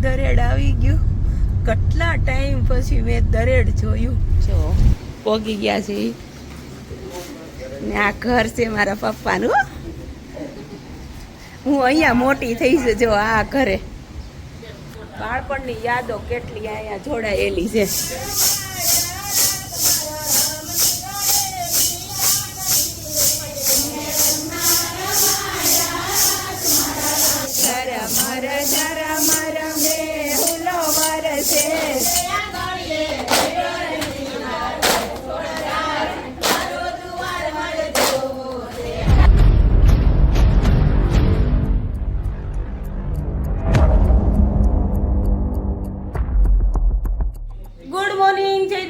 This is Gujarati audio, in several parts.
દરેડ આવી ગયું. કેટલા ટાઈમ પછી મેં દરેડ જોયું. જો પોગી ગયા છે ને આ ઘર છે મારા પપ્પાનું. હું અહીંયા મોટી થઈ છે. જો આ ઘરે બાળપણની યાદો કેટલી અહીંયા જોડાયેલી છે.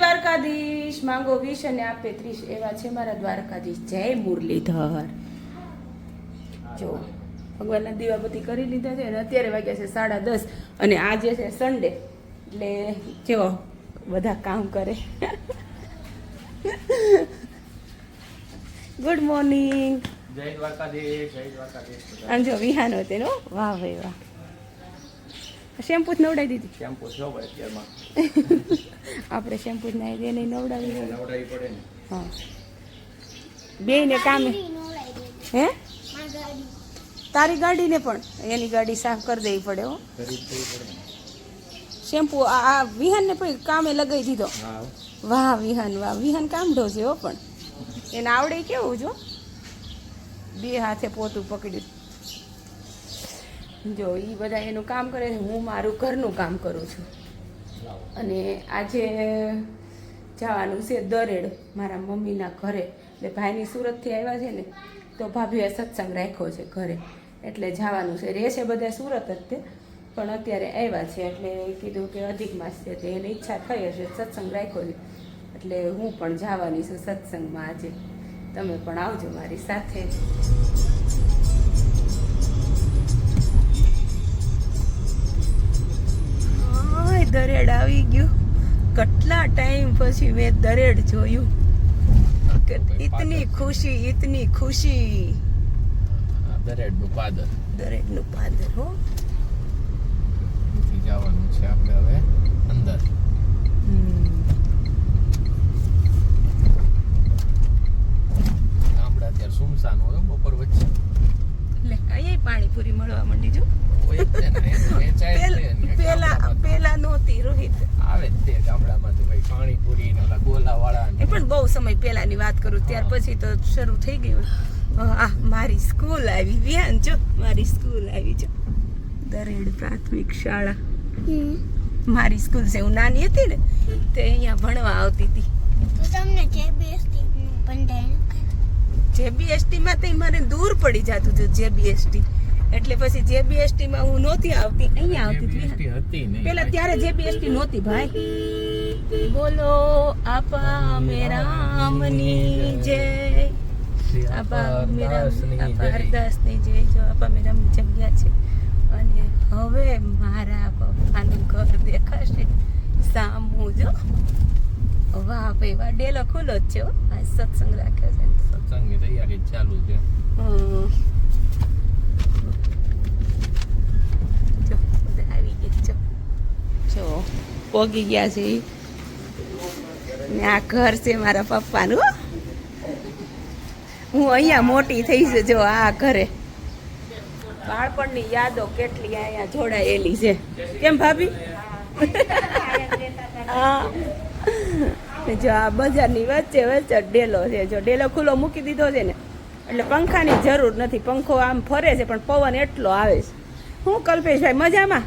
દ્વારકાધીશ માંગો 20 અને આપે 30 એવા છે મારા દ્વારકાધીશ. જય મુરલીધર. જો ભગવાનના દીવાબત્તી કરી લીધા છે અને અત્યારે વાગ્યા છે 10:30 અને આજે છે સન્ડે એટલે જો બધા કામ કરે. Good morning. જય દ્વારકાધીશ. જય દ્વારકાધીશ. આમ જો વિહાનો તેનો વાહ ભાઈ વાહ. શેમ્પૂ નવડાવી દીધી. શેમ્પૂ છો ભાઈ અત્યારમાં આપણે શેમ્પૂ નાઈ દે નહીં નવડાવી પડે ને. હા બે ને કામે હે તારી ગાડીને પણ એની ગાડી સાફ કરી દેવી પડે. હો શેમ્પૂ આ વિહાનને પણ કામે લગાવી દીધો. વાહ વિહાન વાહ. વિહાન કામઢો છે હો પણ એને આવડે કેવું જો બે હાથે પોતું પકડ્યું. જો એ બધા એનું કામ કરે છે, હું મારું ઘરનું કામ કરું છું. અને આજે જવાનું છે દરેડ મારા મમ્મીના ઘરે. એટલે ભાઈની સુરતથી આવ્યા છે ને તો ભાભીએ સત્સંગ રાખ્યો છે ઘરે એટલે જવાનું છે. રહે છે બધા સુરત જ તે પણ અત્યારે આવ્યા છે એટલે કીધું કે અધિક માસ છે તે એની ઈચ્છા થઈ હશે સત્સંગ રાખ્યો છે એટલે હું પણ જવાની છું સત્સંગમાં આજે. તમે પણ આવજો મારી સાથે. દરેડ આવી ગયું. કેટલા ટાઈમ પછી મેં દરેડ જોયું. ઇતની ખુશી. દરેડનું પાદર. દરેડનું પાદર હો. જવાનું છે આપણે હવે અંદર. ગામડા અત્યારે સુમસાન હોય બપોર વચ્ચે. એટલે અહીંયા પાણીપુરી મળવા માંડી જો. પેલા નહોતી રોહિત. આવે જ તે ગામડામાં તો ભાઈ પાણીપુરી ને ઓલા ગોલાવાળા એ પણ બહુ સમય પહેલાની વાત કરું. ત્યાર પછી તો શરૂ થઈ ગયું. આ મારી સ્કૂલ આવી વિહાન જો મારી સ્કૂલ આવી જો દરેડ પ્રાથમિક શાળા. મારી સ્કૂલ છે. હું નાની હતી ને તે અહીંયા ભણવા આવતી હતી. તો તમને જેબીએસટી માં તો મારે દૂર પડી જતું હતું જેબીએસટી એટલે પછી જેબીએસટી માં હું નહોતી આવતી. અહીંયા આવતી હતી પેલા. ત્યારે જેબીએસટી નહોતી ભાઈ. બોલો આપા મેરામની જય. આપા હરદાસની જય. જો આપા મેરામની જગ્યા છે અને હવે મારા પપ્પાનું ઘર દેખાશે સામું જો. વાહ ભાઈ વાહ. ડેલો ખુલ્લો જ છે હો. આ સત્સંગ રાખ્યો છે. સત્સંગની તૈયારી ચાલુ છે. જો બધા આવી ગયા. જો પોગી ગયા છે ને આ ઘર છે મારા પપ્પાનું. હું અહીંયા મોટી થઈ છે. જો આ ઘરે બાળપણની યાદો કેટલી અહીંયા જોડાયેલી છે. કેમ ભાભી? હા જો આ બજારની વચ્ચે ડેલો છે. જો ડેલો ખુલ્લો મૂકી દીધો છે ને એટલે પંખાની જરૂર નથી. પંખો આમ ફરે છે પણ પવન એટલો આવે છે. હું કલ્પેશભાઈ મજામાં?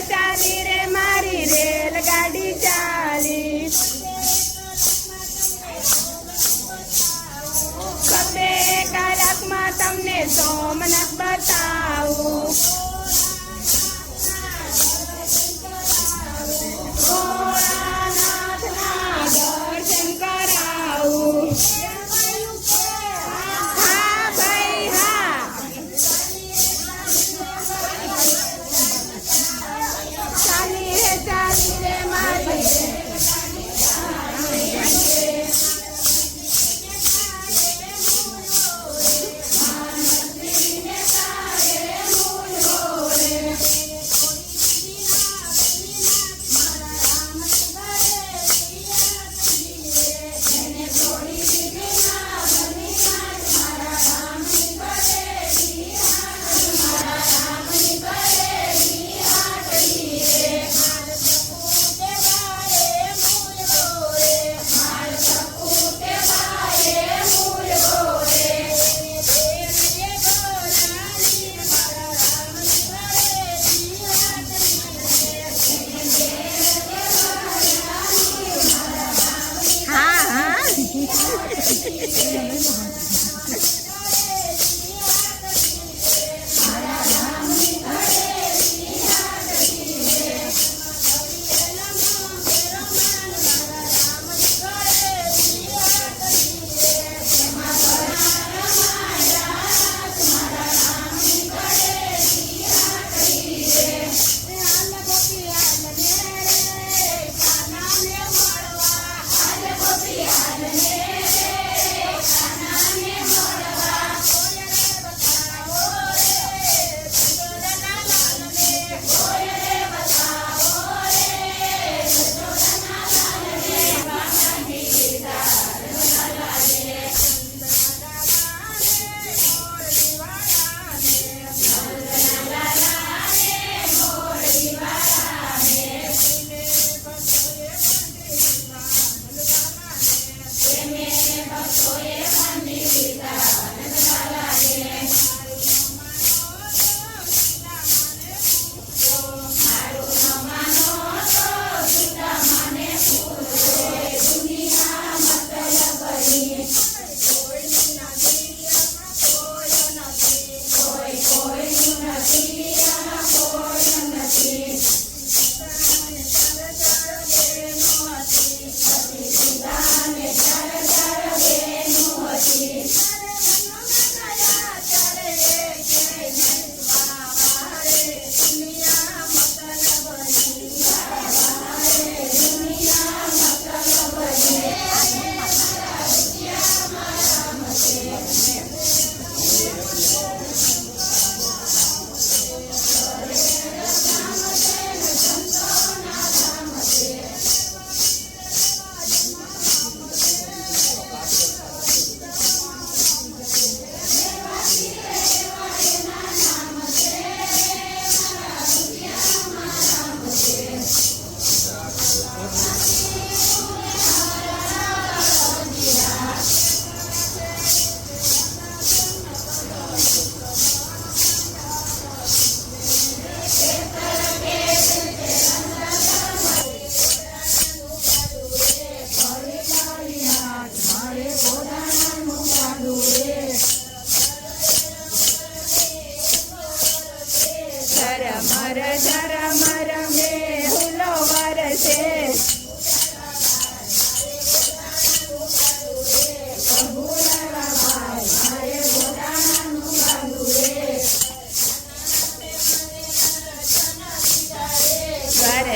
ચાલી રે મારી રેલગાડી ચાલી ખબે કલાકમાં તમને સોમનાથ બતાવું ભોળાનાથના દર્શન કરાવું હા ભાઈ હા ચાલી રે મારી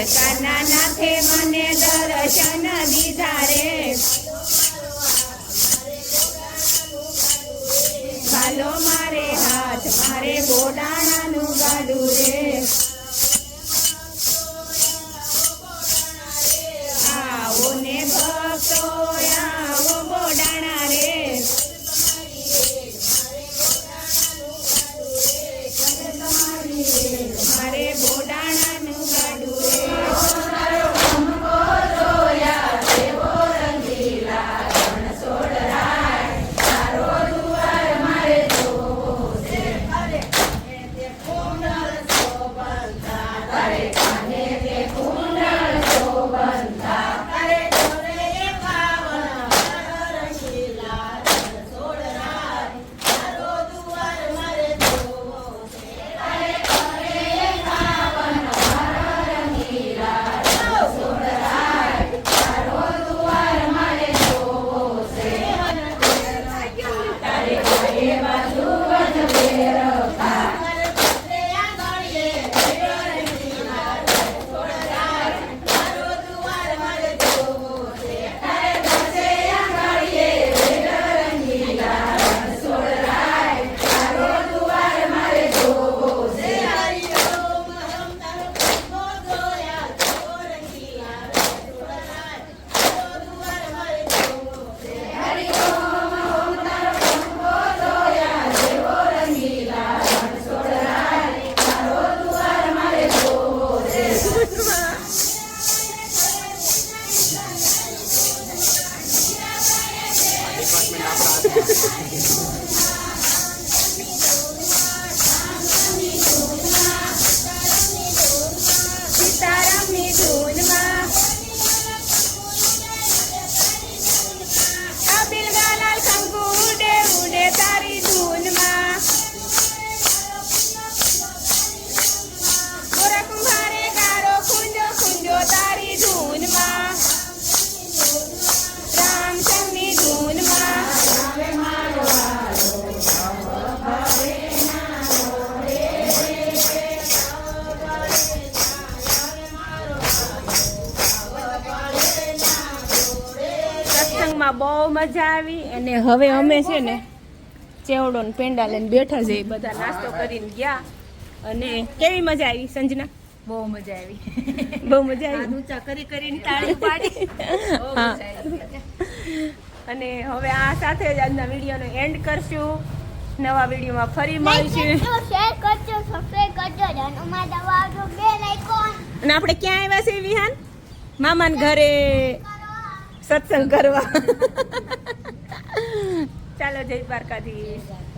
કાનાનાથે મને દર્શન દીધા રે ભાલો મારે હાથ મારે બોડાણાનું ગાડું રે આવો ને ભક્તો આવો બોડાણા રે મારે બોડાણાનું ગાડું રે મેળામાં બહુ મજા આવી અને હવે અમે છે ને ચેવડો ને પેંડા લઈને બેઠા છે બધા નાસ્તો કરીને ગયા અને કેવી મજા આવી સંજના? બહુ મજા આવી. બહુ મજા આવી. ઊંચા કરી કરીને તાળી પાડી. હા. અને હવે આ સાથે જ આજના વિડીયોનો એન્ડ કરશું. નવા વિડીયોમાં ફરી મળીશું. શેર કરજો, સબસ્ક્રાઇબ કરજો અને અમારા દબાવજો બેલ આઇકોન. અને આપણે ક્યાં આવ્યા છે વિહાન? મામાના ઘરે સત્સંગ કરવા. ચાલો જય દ્વારકાધીશ.